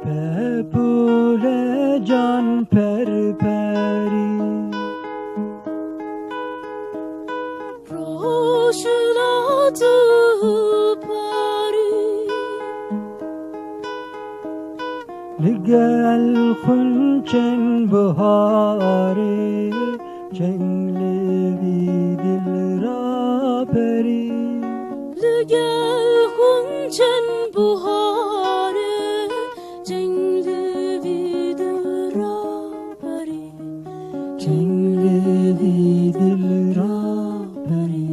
پول جان پرپری روشنات پاری لگل خونچن بهاری جنگلی دل را پری لگل خونچن بهاری جنگلی دل را پری جنگلی دل را پری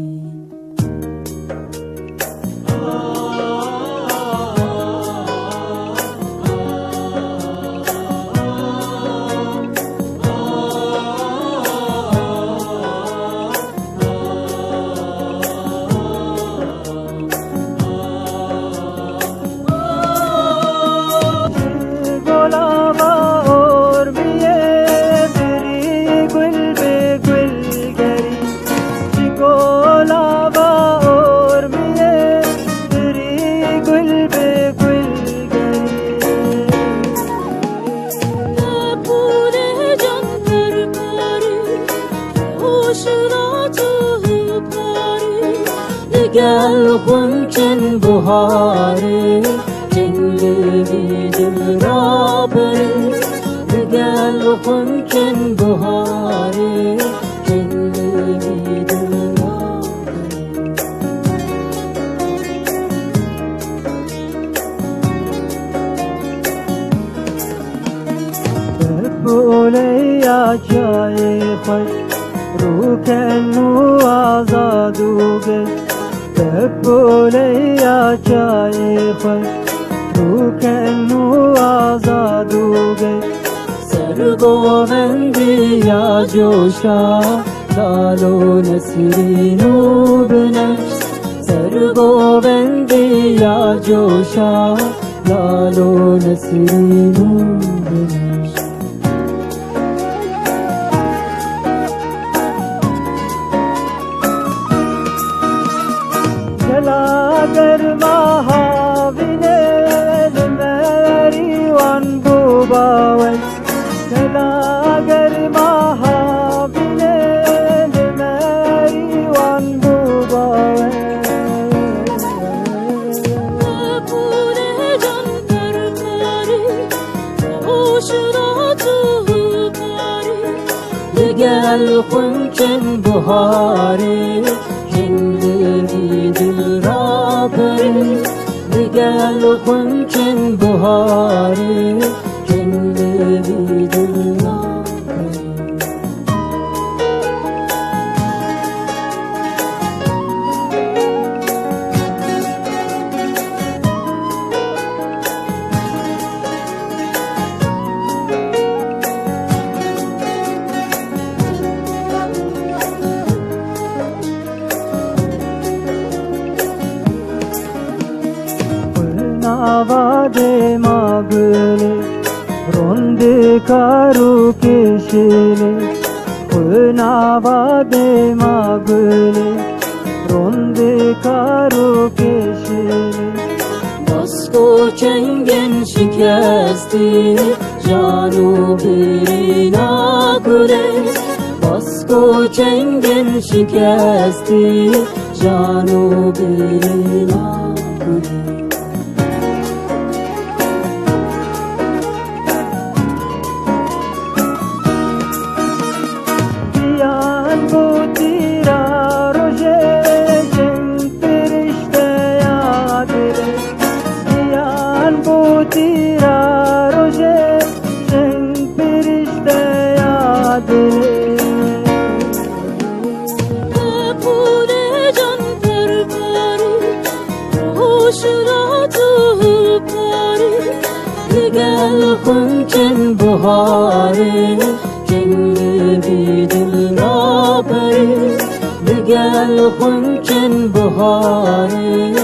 لگل خونچن بهاری جنگلی دل را پری لگل خونچن بهاری جنگلی دل را پری بوله یا جای خوش رو کنو آزادو گشت بوله یا جای خوش رو کنو آزادو گشت سرگوبندی یا جوشا لالو نسرینو بنشت سرگوبندی یا جوشا لالو نسرینو بنشت گلاگر ماهاوینه لمریوان بوباوی گلاگر ماهاوینه لمریوان بوباوی پوله جان پرپری روشنات پاری لگل خونچن بهاری جنگلی دل را پری لگل خونچن بهاری جنگلی دل را پری आवादे मागले रोंदे कारू केशले आवादे मागले रोंदे कारू केशले Basko çengen şikesti Canu birina kule Basko çengen şikesti Canu birina kule لگل خونچن بهاری جنگلی دل را پری لگل خونچن بهاری